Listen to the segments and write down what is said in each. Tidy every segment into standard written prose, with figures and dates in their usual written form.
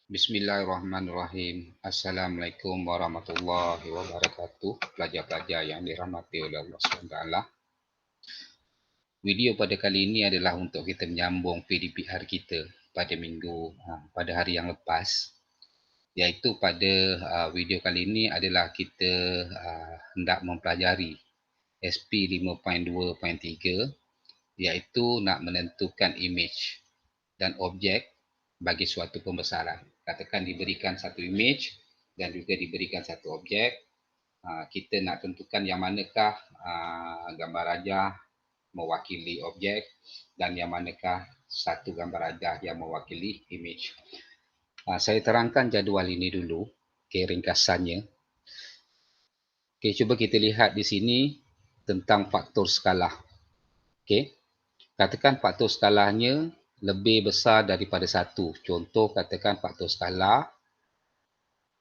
Bismillahirrahmanirrahim. Assalamualaikum warahmatullahi wabarakatuh. Pelajar-pelajar yang dirahmati oleh Allah SWT. Video pada kali ini adalah untuk kita menyambung PDPR kita pada pada hari yang lepas. Iaitu pada video kali ini adalah kita hendak mempelajari SP 5.2.3, iaitu nak menentukan image dan objek bagi suatu pembesaran. Katakan diberikan satu image dan juga diberikan satu objek. Kita nak tentukan yang manakah gambar rajah mewakili objek dan yang manakah satu gambar rajah yang mewakili image. Saya terangkan jadual ini dulu, ringkasannya. Cuba kita lihat di sini tentang faktor skala. Katakan faktor skalanya lebih besar daripada 1. Contoh, katakan faktor skala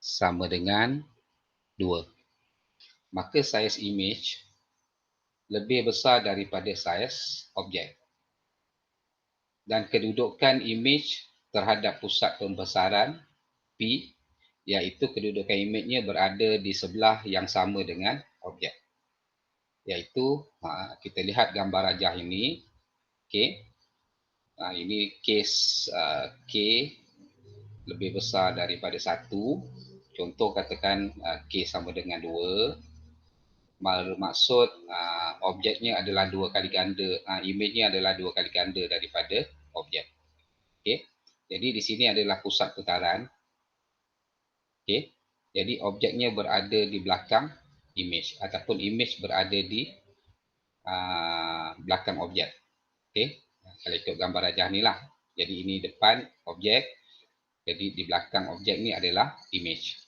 sama dengan 2. Maka saiz image lebih besar daripada saiz objek. Dan kedudukan image terhadap pusat pembesaran P, iaitu kedudukan imejnya berada di sebelah yang sama dengan objek. Iaitu, kita lihat gambar rajah ini. Ini kes K lebih besar daripada 1. Contoh, katakan K sama dengan 2. Maksud objeknya adalah 2 kali ganda, imejnya adalah 2 kali ganda daripada objek. Jadi di sini adalah pusat putaran. Jadi objeknya berada di belakang image ataupun image berada di belakang objek. Kalau ikut gambar rajah ni lah. Jadi ini depan objek. Jadi di belakang objek ni adalah image.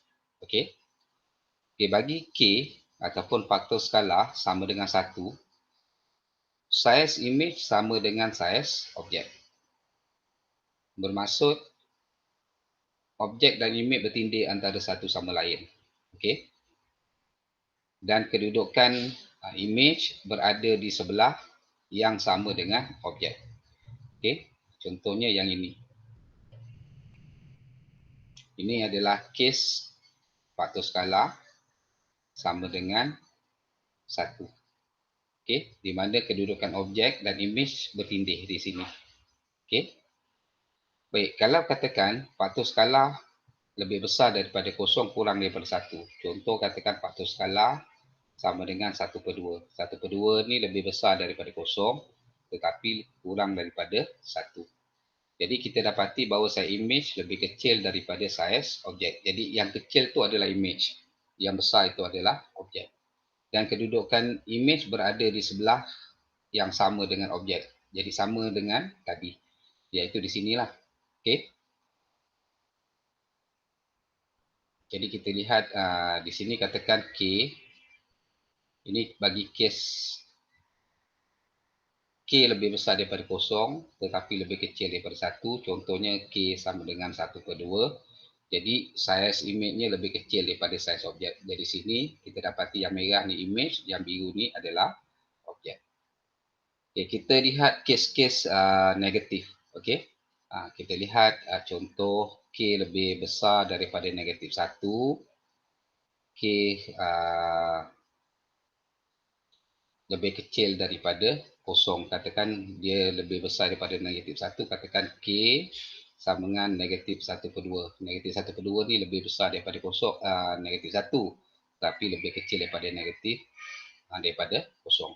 Bagi K ataupun faktor skala sama dengan 1, saiz image sama dengan saiz objek. Bermaksud objek dan image bertindih antara satu sama lain. Dan kedudukan image berada di sebelah yang sama dengan objek. Contohnya yang ini. Ini adalah kes faktor skala sama dengan 1. Di mana kedudukan objek dan image bertindih di sini. Baik, kalau katakan faktor skala lebih besar daripada 0 kurang daripada 1. Contoh, katakan faktor skala sama dengan 1/2. 1/2 ni lebih besar daripada 0 tetapi kurang daripada 1. Jadi kita dapati bahawa saiz image lebih kecil daripada saiz objek. Jadi yang kecil tu adalah image. Yang besar itu adalah objek. Dan kedudukan image berada di sebelah yang sama dengan objek. Jadi sama dengan tadi. Iaitu di sinilah. Jadi kita lihat di sini katakan K. Ini bagi kes K lebih besar daripada 0 tetapi lebih kecil daripada 1. Contohnya K sama dengan 1/2. Jadi saiz image-nya lebih kecil daripada saiz objek. Jadi sini kita dapati yang merah ni image, yang biru ni adalah objek. Kita lihat kes-kes negatif. Kita lihat contoh K lebih besar daripada negatif 1. K lebih kecil daripada 0. Katakan dia lebih besar daripada negatif 1. Katakan K sama dengan negatif 1/2. Negatif 1/2 ni lebih besar daripada 0, negatif 1. Tapi lebih kecil daripada negatif daripada 0.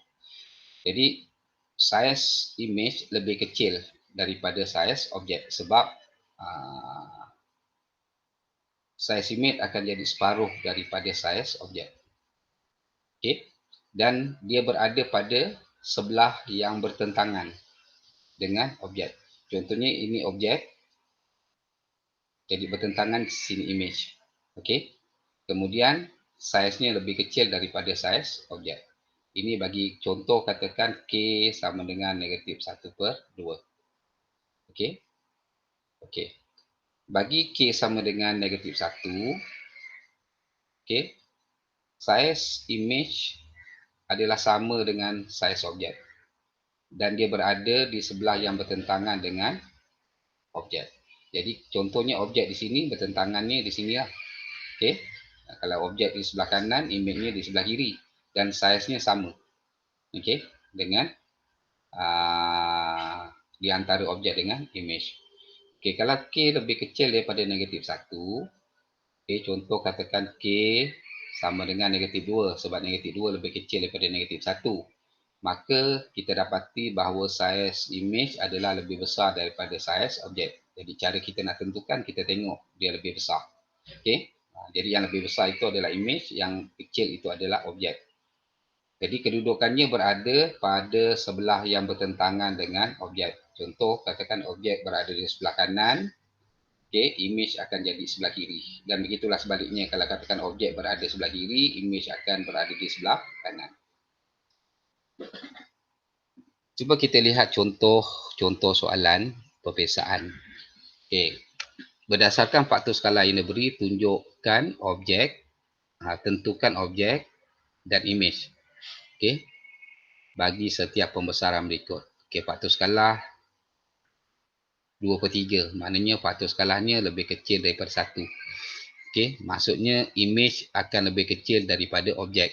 Jadi saiz image lebih kecil daripada saiz objek. Sebab saiz image akan jadi separuh daripada saiz objek. Dan dia berada pada sebelah yang bertentangan dengan objek. Contohnya ini objek. Jadi bertentangan di sini image. Kemudian saiznya lebih kecil daripada saiz objek. Ini bagi contoh, katakan K sama dengan negatif 1/2. Bagi K sama dengan negatif 1, saiz image adalah sama dengan saiz objek. Dan dia berada di sebelah yang bertentangan dengan objek. Jadi contohnya objek di sini bertentangannya di sini lah. Okey. Kalau objek di sebelah kanan, image-nya di sebelah kiri dan size-nya sama. Okey, dengan di antara objek dengan image. Okey, kalau K lebih kecil daripada negatif 1, okey, contoh katakan K sama dengan negatif 2 sebab negatif 2 lebih kecil daripada negatif 1. Maka kita dapati bahawa saiz image adalah lebih besar daripada saiz objek. Jadi cara kita nak tentukan, kita tengok dia lebih besar. Okey. Jadi yang lebih besar itu adalah image, yang kecil itu adalah objek. Jadi kedudukannya berada pada sebelah yang bertentangan dengan objek. Contoh, katakan objek berada di sebelah kanan, okay, image akan jadi sebelah kiri. Dan begitulah sebaliknya, kalau katakan objek berada sebelah kiri, image akan berada di sebelah kanan. Cuba kita lihat contoh soalan perpesaan. Okay. Berdasarkan faktor skala yang diberi, tunjukkan objek, tentukan objek dan image. Okay. Bagi setiap pembesaran berikut. Okay, faktor skala 2/3. Maknanya faktor skalanya lebih kecil daripada 1. Okay, maksudnya image akan lebih kecil daripada objek.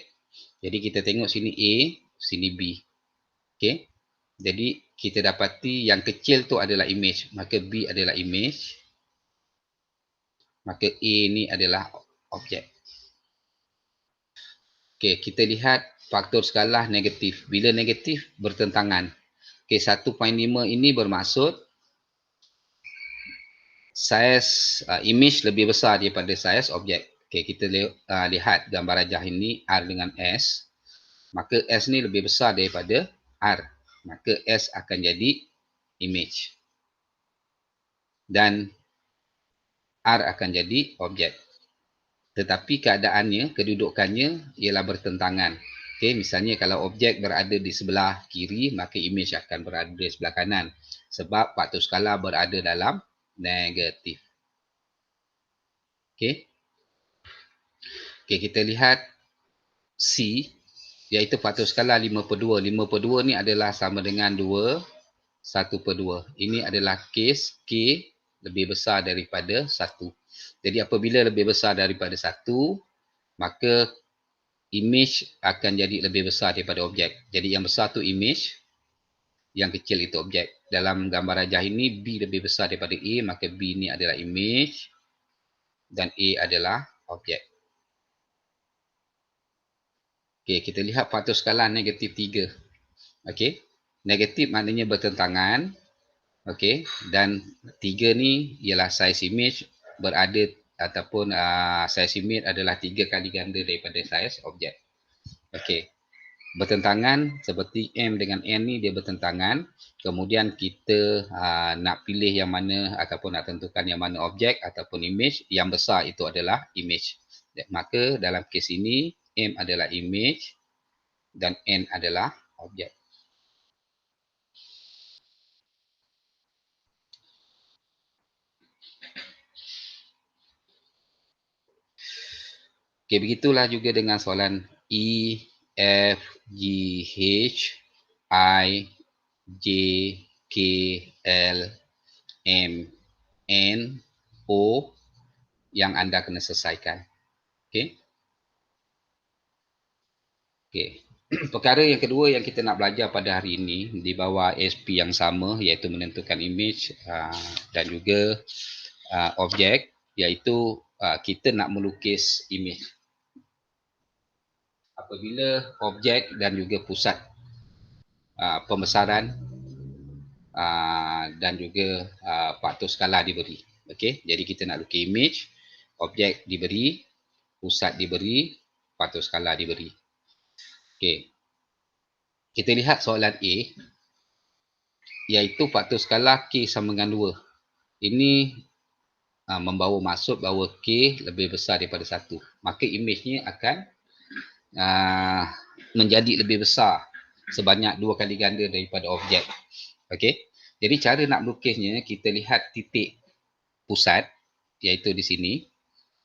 Jadi kita tengok sini A, sini B. Okay. Jadi kita dapati yang kecil tu adalah image. Maka B adalah image. Maka A ni adalah objek. Okay, kita lihat faktor skala negatif. Bila negatif, bertentangan. Okay, 1.5 ini bermaksud saiz image lebih besar daripada saiz objek. Okay, kita lihat gambar rajah ini R dengan S. Maka S ni lebih besar daripada R. Maka S akan jadi image. Dan R akan jadi objek. Tetapi keadaannya, kedudukannya ialah bertentangan. Okay, misalnya kalau objek berada di sebelah kiri, maka image akan berada di sebelah kanan. Sebab faktor skala berada dalam negatif. Okay. Okay, kita lihat C, iaitu faktor skala 5/2. 5/2 ni adalah sama dengan 2, 1/2. Ini adalah kes K lebih besar daripada 1. Jadi apabila lebih besar daripada 1, maka image akan jadi lebih besar daripada objek. Jadi yang besar tu image, yang kecil itu objek. Dalam gambar rajah ini, B lebih besar daripada A, maka B ni adalah image dan A adalah objek. Okey, kita lihat faktor skala negatif 3. Okey, negatif maknanya bertentangan. Okey, dan 3 ni ialah saiz image berada ataupun saiz image adalah 3 kali ganda daripada saiz objek. Okey, bertentangan seperti M dengan N ni dia bertentangan. Kemudian kita nak pilih yang mana ataupun nak tentukan yang mana objek ataupun image. Yang besar itu adalah image. Maka dalam kes ini M adalah image dan N adalah objek. Okey, begitulah juga dengan soalan E, F, G, H, I, J, K, L, M, N, O yang anda kena selesaikan. Okey. Okey. Perkara yang kedua yang kita nak belajar pada hari ini di bawah SP yang sama, iaitu menentukan image dan juga objek, iaitu kita nak melukis image. Apabila objek dan juga pusat pembesaran dan juga faktor skala diberi. Okey, jadi kita nak lukis image, objek diberi, pusat diberi, faktor skala diberi. Okey. Kita lihat soalan A, iaitu faktor skala K sama dengan 2. Ini membawa maksud bahawa K lebih besar daripada 1. Maka image-nya akan menjadi lebih besar sebanyak 2 kali ganda daripada objek. Okey. Jadi cara nak melukisnya, kita lihat titik pusat, iaitu di sini,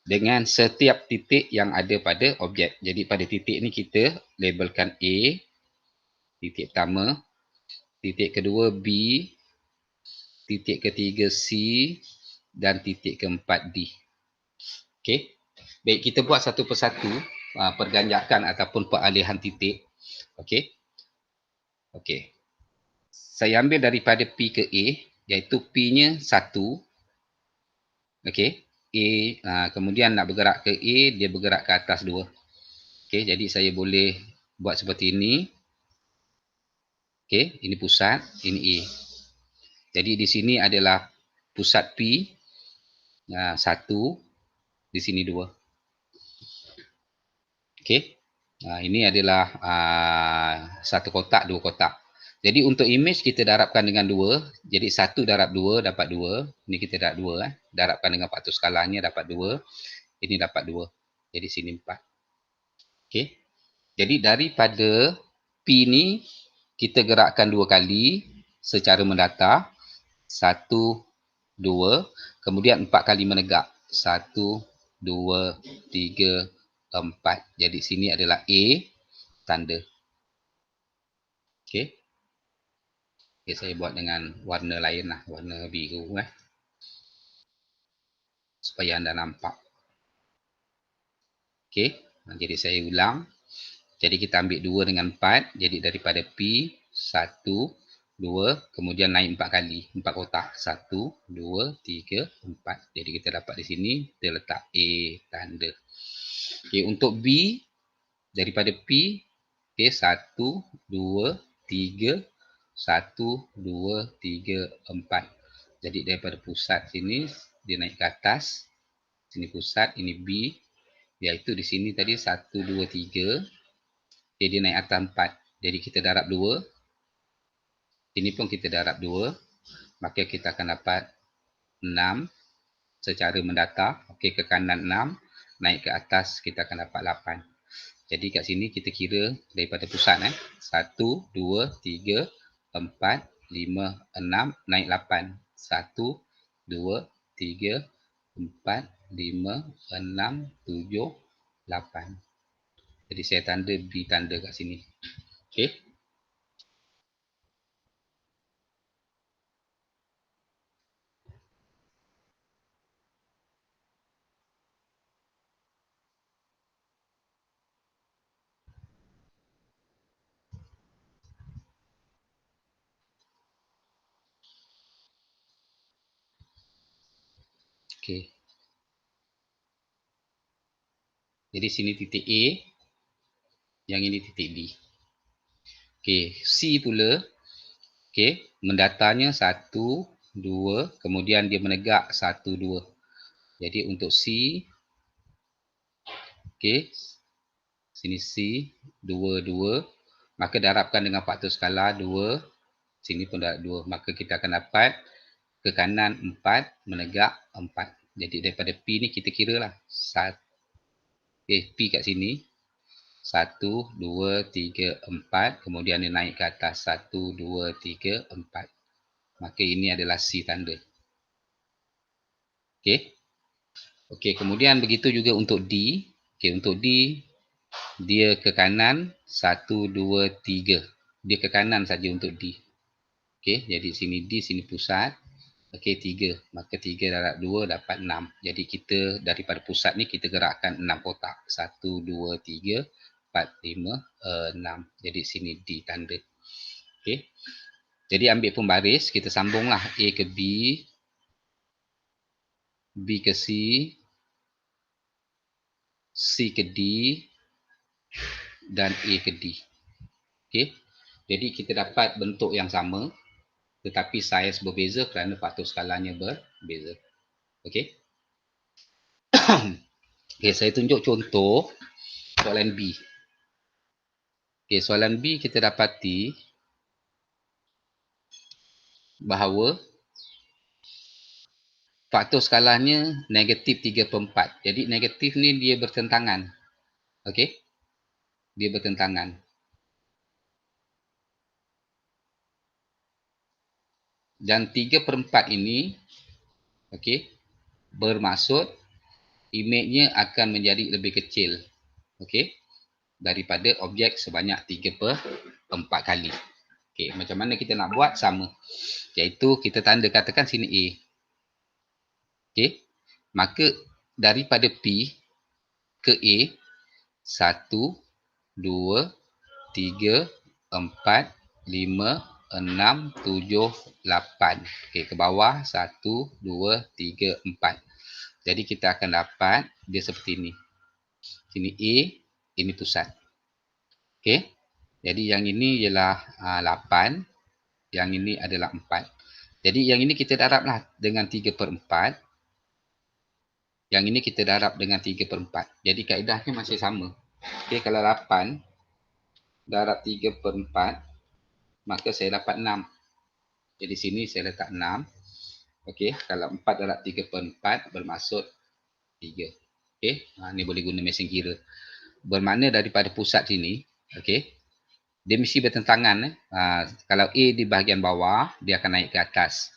dengan setiap titik yang ada pada objek. Jadi pada titik ni kita labelkan A, titik pertama, titik kedua B, titik ketiga C dan titik keempat D. Okey. Baik, kita buat satu persatu perganjakan ataupun peralihan titik. Okey. Okey. Saya ambil daripada P ke A, iaitu P-nya 1. Okey. A, kemudian nak bergerak ke A, dia bergerak ke atas 2. Okey, jadi saya boleh buat seperti ini. Okey, ini pusat, ini A. Jadi di sini adalah pusat P, 1, di sini 2. Okey. Ini adalah satu kotak, 2 kotak. Jadi untuk image kita darabkan dengan 2. Jadi 1 darab 2 dapat 2. Ini kita darab 2. Darabkan dengan faktor skalanya dapat 2. Ini dapat 2. Jadi sini 4. Okey. Jadi daripada P ni kita gerakkan 2 kali secara mendatar. 1, 2. Kemudian 4 kali menegak. 1, 2, 3, 4. Jadi sini adalah A tanda. Okey. Okay, saya buat dengan warna lain lah, warna biru supaya anda nampak. Okey, jadi saya ulang. Jadi kita ambil 2 dengan 4, jadi daripada P 1, 2, kemudian naik 4 kali, 4 kotak. 1, 2, 3, 4. Jadi kita dapat di sini, kita letak A tanda. Okey, untuk B daripada P, okey, 1, 2, 3, 1, 2, 3, 4. Jadi daripada pusat sini, dia naik ke atas. Sini pusat, ini B. Iaitu di sini tadi 1, 2, 3. Okay, dia naik atas 4. Jadi kita darab 2. Ini pun kita darab 2. Maka kita akan dapat 6 secara mendatar. Okey, ke kanan 6. Naik ke atas kita akan dapat 8. Jadi kat sini kita kira daripada pusat. 1, 2, 3, 4, 5, 6, naik 8. 1, 2, 3, 4, 5, 6, 7, 8. Jadi saya tanda B tanda kat sini. Okey. Okey. Jadi sini titik A, yang ini titik B. Okey, C pula. Okey, mendatarnya 1, 2, kemudian dia menegak 1, 2. Jadi untuk C, okey, sini C, 2, 2. Maka darabkan dengan faktor skala 2. Sini pun darab 2. Maka kita akan dapat ke kanan 4, menegak 4. Jadi daripada P ni kita kira lah. P kat sini. 1, 2, 3, 4. Kemudian dia naik ke atas. 1, 2, 3, 4. Maka ini adalah C tanda. Okey. Okey, kemudian begitu juga untuk D. Okey, untuk D, dia ke kanan 1, 2, 3. Dia ke kanan saja untuk D. Okey, jadi sini D, sini pusat. Okey, 3. Maka 3 darab 2 dapat 6. Jadi kita daripada pusat ni kita gerakkan 6 kotak. 1, 2, 3, 4, 5, 6. Jadi sini D tanda. Okey. Jadi ambil pembaris, kita sambunglah A ke B, B ke C, C ke D dan A ke D. Okey. Jadi kita dapat bentuk yang sama tetapi saiz berbeza kerana faktor skalanya berbeza. Okey. Okey, saya tunjuk contoh soalan B. Okey, soalan B kita dapati bahawa faktor skalanya negatif 3/4. Jadi negatif ni dia bertentangan. Okey. Dia bertentangan. Dan 3/4 ini okey, bermaksud imejnya akan menjadi lebih kecil. Okey. Daripada objek sebanyak 3/4 kali. Okey, macam mana kita nak buat? Sama. Iaitu kita tanda katakan sini A. Okey. Maka daripada P ke A, 1, 2, 3, 4, 5, 6, 7, 8. Okey, ke bawah 1, 2, 3, 4. Jadi kita akan dapat dia seperti ini. Sini A, ini pusat. Okey. Jadi yang ini ialah 8, yang ini adalah 4. Jadi yang ini kita darablah dengan 3/4. Yang ini kita darab dengan 3/4. Jadi kaedahnya masih sama. Okey, kalau 8 darab 3/4, maka saya dapat 6. Jadi sini saya letak 6. Okey, kalau 4 darab 3/4 bermaksud 3. Okey, ni boleh guna mesin kira. Bermakna daripada pusat sini, okey, dia mesti bertentangan. Kalau A di bahagian bawah, dia akan naik ke atas.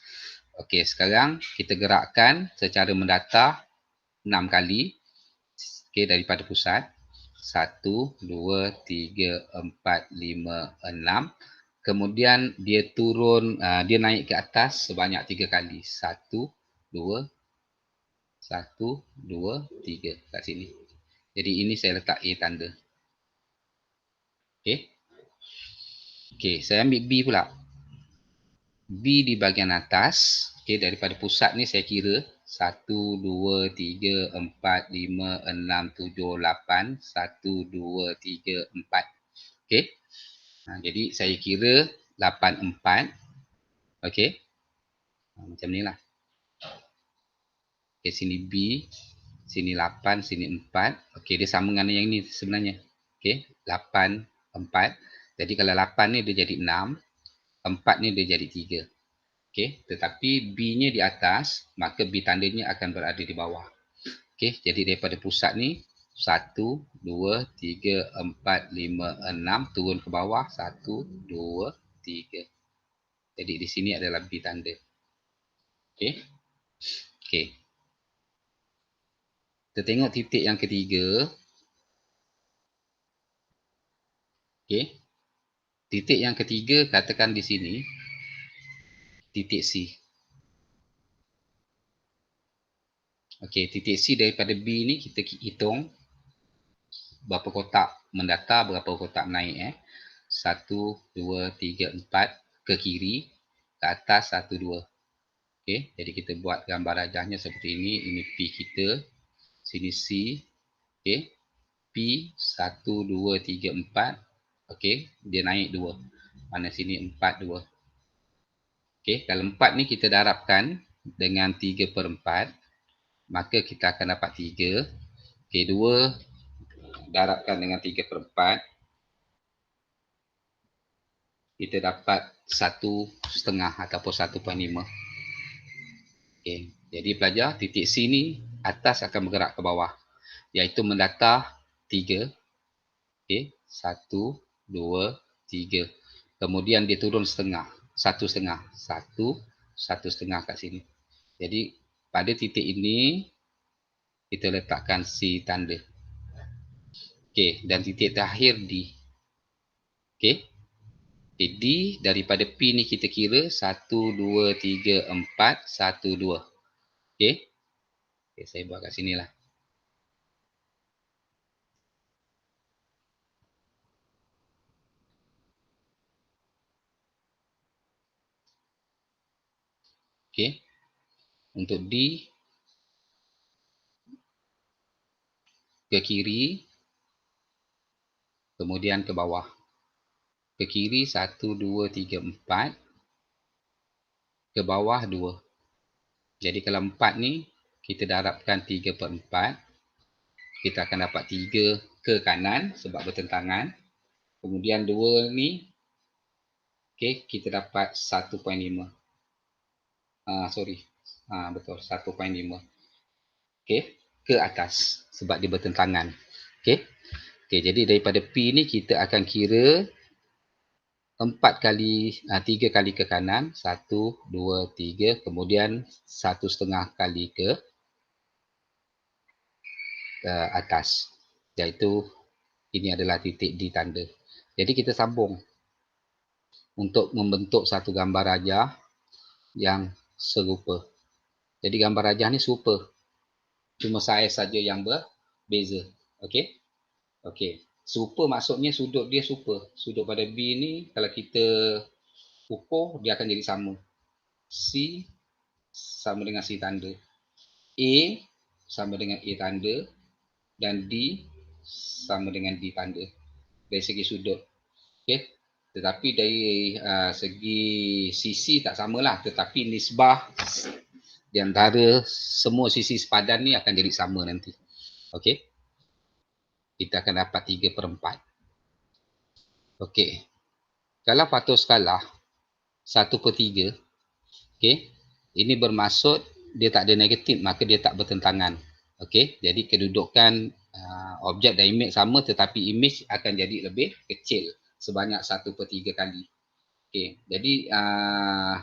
Okey, sekarang kita gerakkan secara mendatar 6 kali. Okey, daripada pusat. 1, 2, 3, 4, 5, 6. Kemudian dia turun, dia naik ke atas sebanyak 3 kali. 1, 2, 1, 2, 3 kat sini. Jadi ini saya letak A tanda. Okey. Okey, saya ambil B pula. B di bahagian atas. Okey, daripada pusat ni saya kira 1, 2, 3, 4, 5, 6, 7, 8. 1, 2, 3, 4. Okey. Jadi saya kira 8, 4. Okey. Macam ni lah. Okey, sini B. Sini 8, sini 4. Okey, dia sama dengan yang ni sebenarnya. Okey, 8, 4. Jadi kalau 8 ni dia jadi 6. 4 ni dia jadi 3. Okey, tetapi B-nya di atas, maka B tandanya akan berada di bawah. Okey, jadi daripada pusat ni 1, 2, 3, 4, 5, 6 turun ke bawah 1, 2, 3. Jadi di sini adalah B tanda. Okey. Okey. Kita tengok titik yang ketiga. Okey. Titik yang ketiga katakan di sini titik C. Okey, titik C daripada B ni kita hitung berapa kotak mendatar, berapa kotak naik. 1, 2, 3, 4 ke kiri, ke atas 1, 2. Okey, jadi kita buat gambar rajahnya seperti ini. Ini P kita, sini C. Okey, P 1, 2, 3, 4. Okey, dia naik 2. Mana sini 4, 2. Okey, kalau 4 ni kita darabkan dengan 3/4, maka kita akan dapat 3. Okey, 2 darabkan dengan 3/4, kita dapat 1/2 ataupun 1/5. Okey, jadi pelajar, titik C ni atas akan bergerak ke bawah, iaitu mendatar 3. Okey, 1, 2, 3. Kemudian dia turun setengah, 1/2. 1, 1/2 kat sini. Jadi pada titik ini kita letakkan C tanda. Okey, dan titik terakhir D. Okey. D daripada P ni kita kira 1, 2, 3, 4, 1, 2. Okey. Okay, saya buat kat sini lah. Okey. Untuk D ke kiri, kemudian ke bawah. Ke kiri 1, 2, 3, 4. Ke bawah 2. Jadi kalau 4 ni kita darabkan 3/4, kita akan dapat 3 ke kanan sebab bertentangan. Kemudian 2 ni, okay, kita dapat 1.5. Sorry. Betul, 1.5. Okay, ke atas sebab dia bertentangan. Okay. Okay, jadi daripada P ni kita akan kira 3 kali ke kanan, 1, 2, 3, kemudian 1/2 kali ke atas, iaitu ini adalah titik D tanda. Jadi kita sambung untuk membentuk satu gambar rajah yang serupa. Jadi gambar rajah ni serupa. Cuma saiz saja yang berbeza. Okey? Okey. Serupa maksudnya sudut dia serupa. Sudut pada B ni kalau kita ukur dia akan jadi sama. C sama dengan C tanda. A sama dengan A tanda dan D sama dengan D tanda dari segi sudut. Okey. Tetapi dari segi sisi tak samalah, tetapi nisbah di antara semua sisi sepadan ni akan jadi sama nanti. Okey. Kita akan dapat 3/4. Okey. Kalau patuh skalah 1/3, okey. Ini bermaksud dia tak ada negatif, maka dia tak bertentangan. Okey. Jadi kedudukan objek dan imej sama, tetapi imej akan jadi lebih kecil sebanyak 1/3 kali. Okey. Jadi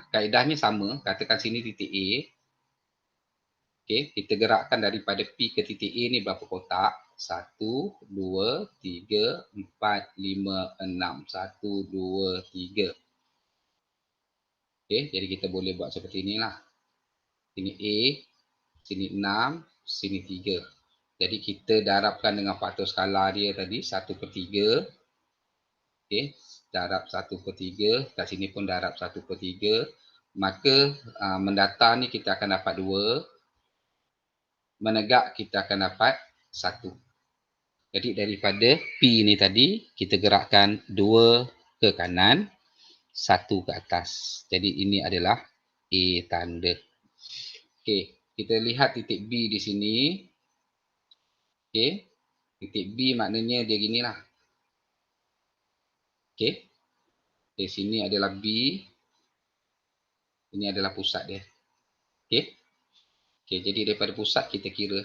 kaedahnya sama. Katakan sini titik A. Okey, kita gerakkan daripada P ke titik A ni berapa kotak? 1, 2, 3, 4, 5, 6. 1, 2, 3. Okey, jadi kita boleh buat seperti inilah. Sini A, sini 6, sini 3. Jadi kita darabkan dengan faktor skala dia tadi 1/3. Okey, darab 1/3. Kat sini pun darab 1/3. Maka mendatar ni kita akan dapat 2. Menegak kita akan dapat 1. Jadi daripada P ni tadi, kita gerakkan 2 ke kanan, 1 ke atas. Jadi ini adalah A tanda. Okey, kita lihat titik B di sini. Okey, titik B maknanya dia ginilah. Okey, di sini adalah B. Ini adalah pusat dia. Okey, okey, jadi daripada pusat kita kira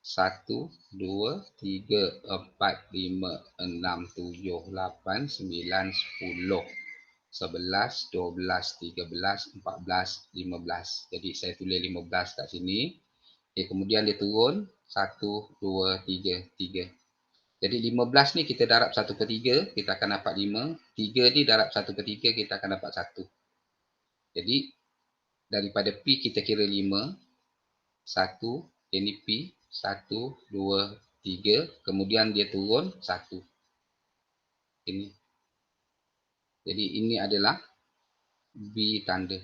1, 2, 3, 4, 5, 6, 7, 8, 9, 10, 11, 12, 13, 14, 15. Jadi saya tulis 15 kat sini. Okay, kemudian dia turun 1, 2, 3, 3. Jadi 15 ni kita darab 1/3, kita akan dapat 5. 3 ni darab 1/3, kita akan dapat 1. Jadi daripada P kita kira 5. 1, ini P. 1, 2, 3. Kemudian dia turun 1. Ini. Jadi ini adalah B tanda.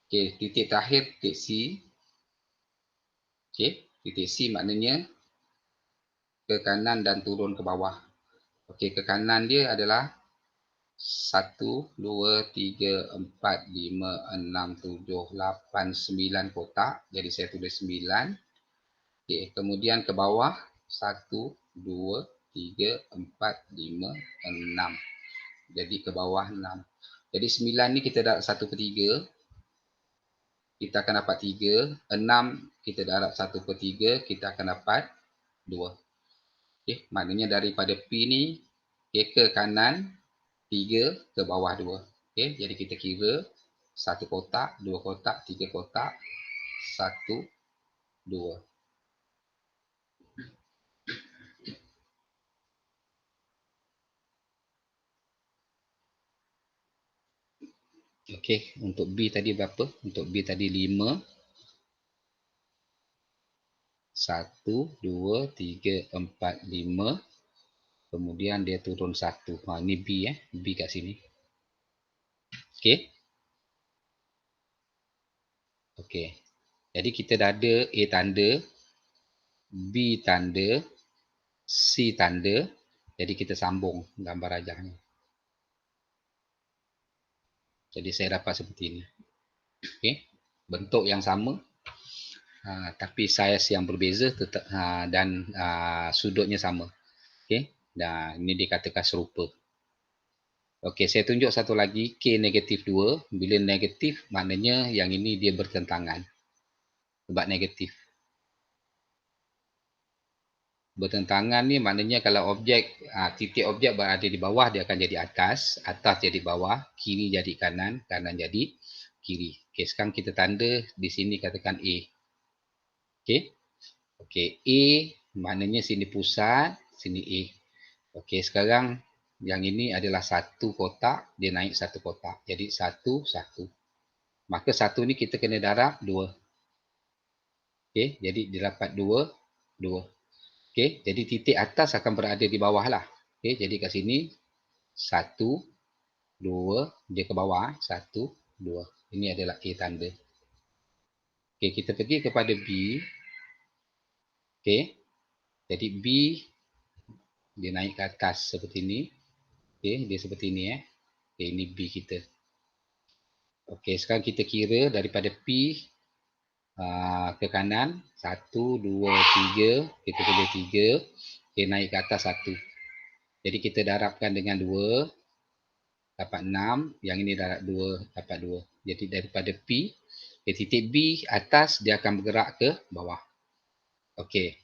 Okey, titik terakhir titik C. Okey, titik C maknanya ke kanan dan turun ke bawah. Okey, ke kanan dia adalah 1, 2, 3, 4, 5, 6, 7, 8, 9 kotak. Jadi saya tulis 9. Okey, kemudian ke bawah 1, 2, 3, 4, 5, 6. Jadi ke bawah 6. Jadi 9 ni kita darab 1/3. Kita akan dapat 3. 6 kita darab 1/3. Kita akan dapat 2. Okay, maknanya daripada P ni ke kanan 3, ke bawah 2. Okay, jadi kita kira 1 kotak, 2 kotak, 3 kotak, 1, 2. Okey, untuk B tadi berapa? Untuk B tadi 5. 1, 2, 3, 4, 5. Kemudian dia turun 1. Ini B B kat sini. Okey. Okey. Jadi kita dah ada A tanda, B tanda, C tanda. Jadi kita sambung gambar rajahnya. Jadi saya dapat seperti ini. Okey. Bentuk yang sama. Tapi saiz yang berbeza tetap, dan sudutnya sama. Okey. Dan ini dikatakan serupa. Okey, saya tunjuk satu lagi. K negatif 2. Bila negatif, maknanya yang ini dia bertentangan. Sebab negatif. Bertentangan ni maknanya kalau objek, titik objek berada di bawah, dia akan jadi atas. Atas jadi bawah. Kiri jadi kanan. Kanan jadi kiri. Okey, sekarang kita tanda di sini katakan A. Okey. Okey, A maknanya sini pusat, sini A. Okey, sekarang yang ini adalah 1 kotak, dia naik 1 kotak. Jadi 1, 1. Maka 1 ni kita kena darab 2. Okey, jadi dia dapat 2, 2. Okey, jadi titik atas akan berada di bawah lah. Okey, jadi kat sini 1, 2, dia ke bawah. 1, 2. Ini adalah A tanda. Okey, kita pergi kepada B. Okey, jadi B dia naik ke atas seperti ni. Okey, dia seperti ni Okey, ini B kita. Okey, sekarang kita kira daripada P ke kanan. 1, 2, 3. Kita pilih 3. Okey, naik ke atas 1. Jadi kita darabkan dengan 2. Dapat 6. Yang ini darab 2. Dapat 2. Jadi daripada P ke titik B atas, dia akan bergerak ke bawah. Okey.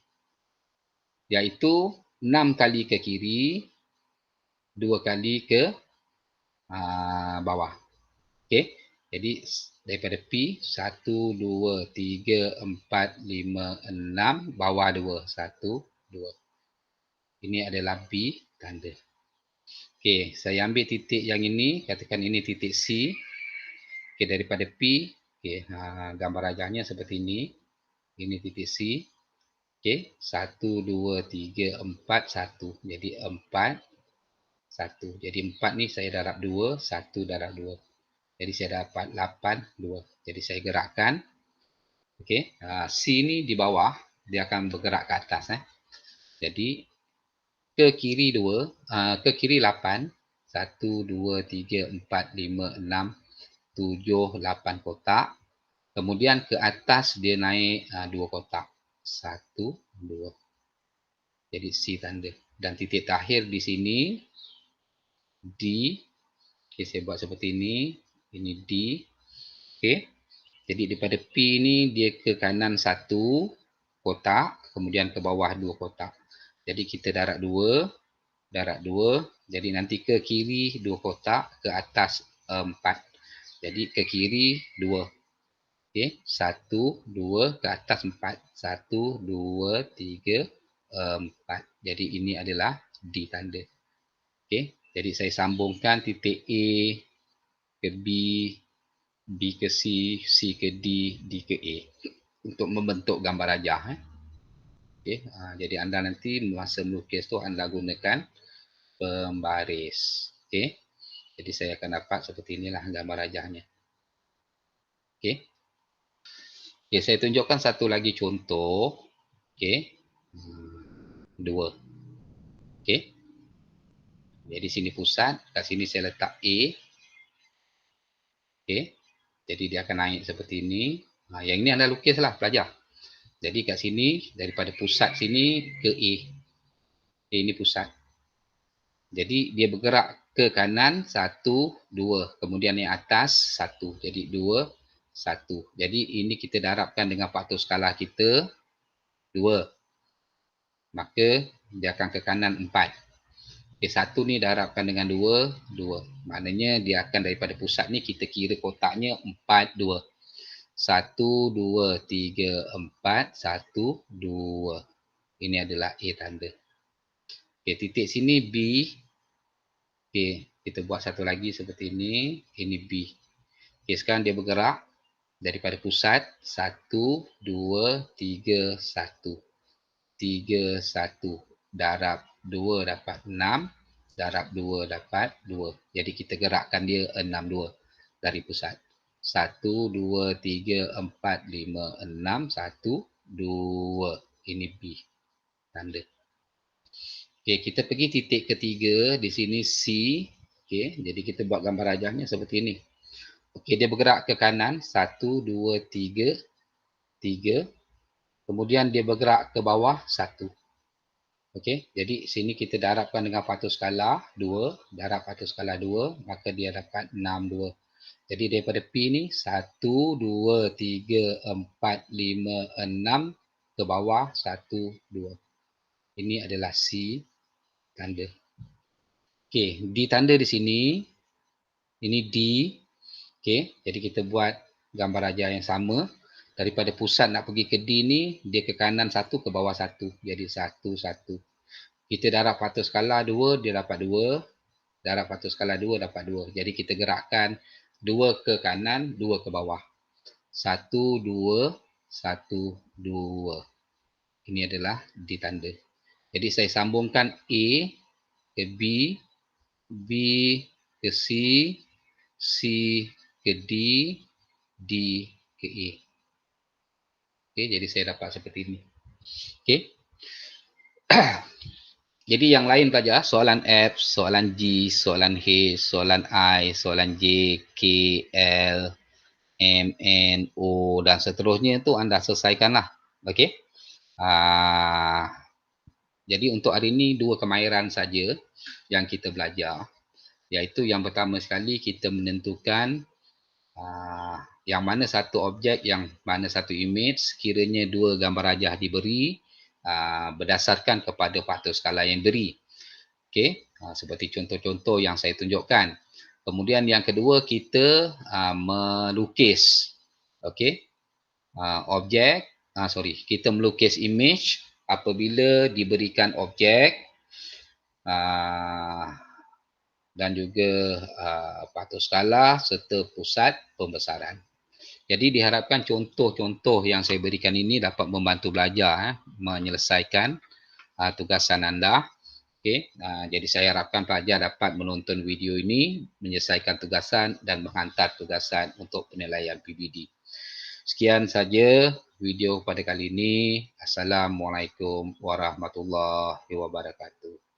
Iaitu 6 kali ke kiri, 2 kali ke bawah. Okey. Jadi daripada P, 1, 2, 3, 4, 5, 6, bawah 2. 1, 2. Ini adalah B tanda. Okey, saya ambil titik yang ini, katakan ini titik C. Okey, daripada P, okey, gambar rajahnya seperti ini. Ini titik C. Okey, 1, 2, 3, 4, 1. Jadi 4, 1. Jadi 4 ni saya darab 2, 1 darab 2. Jadi saya dapat 8, 2. Jadi saya gerakkan. Okey, C ni di bawah, dia akan bergerak ke atas. Jadi ke kiri 2, ke kiri 8. 1, 2, 3, 4, 5, 6, 7, 8 kotak. Kemudian ke atas dia naik 2 kotak. 1, 2. Jadi C tanda. Dan titik terakhir di sini, D. Okay, saya buat seperti ini. Ini D. Okay. Jadi daripada P ni, dia ke kanan 1 kotak. Kemudian ke bawah 2 kotak. Jadi kita darab 2. Darab 2. Jadi nanti ke kiri 2 kotak. Ke atas 4. Jadi ke kiri 2. Okey, 1, 2, ke atas 4. 1, 2, 3, 4. Jadi ini adalah D tanda. Okey, jadi saya sambungkan titik A ke B, B ke C, C ke D, D ke A untuk membentuk gambar rajah. Okey, jadi anda nanti masa melukis tu anda gunakan pembaris. Okey, jadi saya akan dapat seperti inilah gambar rajahnya. Okey. Okay, saya tunjukkan satu lagi contoh. Okey. 2. Okey. Jadi sini pusat, kat sini saya letak A. Okey. Jadi dia akan naik seperti ini. Yang ini anda lukislah pelajar. Jadi kat sini daripada pusat sini ke A. A ini pusat. Jadi dia bergerak ke kanan 1, 2. Kemudian yang atas 1. Jadi 2, 1. Jadi ini kita darabkan dengan faktor skala kita 2. Maka dia akan ke kanan 4. Okay, 1 ni darabkan dengan 2, 2. Maknanya dia akan daripada pusat ni kita kira kotaknya 4, 2. 1, 2, 3, 4, 1, 2. Ini adalah A tanda. Okay, titik sini B. Okay, kita buat satu lagi seperti ini. Ini B. Okay, sekarang dia bergerak daripada pusat. 1, 2, 3, 1. 3, 1. Darab 2 dapat 6. Darab 2 dapat 2. Jadi kita gerakkan dia 6, 2 dari pusat. 1, 2, 3, 4, 5, 6. 1, 2. Ini B. Tanda. Okey, kita pergi titik ketiga. Di sini C. Okey, jadi kita buat gambar rajahnya seperti ini. Okey, dia bergerak ke kanan. 1, 2, 3. 3. Kemudian dia bergerak ke bawah. 1. Okey, jadi sini kita darabkan dengan faktor skala 2. Darab faktor skala 2. Maka dia dapat 6, 2. Jadi daripada P ni 1, 2, 3, 4, 5, 6. Ke bawah 1, 2. Ini adalah C tanda. Okey, D tanda di sini. Ini D. Okey, jadi kita buat gambar rajah yang sama. Daripada pusat nak pergi ke D ni, dia ke kanan 1, ke bawah 1. Jadi 1, 1. Kita darab faktor skala 2, dia dapat 2. Darab faktor skala 2, dapat 2. Jadi kita gerakkan 2 ke kanan, 2 ke bawah. 1, 2, 1, 2. Ini adalah ditanda. Jadi saya sambungkan A ke B, B ke C, C ke D, D ke A. Okey, jadi saya dapat seperti ini. Okey. Jadi yang lain saja, soalan F, soalan G, soalan H, soalan I, soalan J, K, L, M, N, O dan seterusnya tu anda selesaikanlah. Okey. Jadi untuk hari ini 2 kemahiran saja yang kita belajar. Iaitu yang pertama sekali kita menentukan yang mana satu objek, yang mana satu image, sekiranya 2 gambar rajah diberi berdasarkan kepada faktor skala yang diberi. Okey, seperti contoh-contoh yang saya tunjukkan. Kemudian yang kedua kita melukis. Okey. Kita melukis image apabila diberikan objek dan juga faktor skala serta pusat pembesaran. Jadi diharapkan contoh-contoh yang saya berikan ini dapat membantu belajar menyelesaikan tugasan anda. Okay. Jadi saya harapkan pelajar dapat menonton video ini, menyelesaikan tugasan dan menghantar tugasan untuk penilaian PBD. Sekian saja video pada kali ini. Assalamualaikum warahmatullahi wabarakatuh.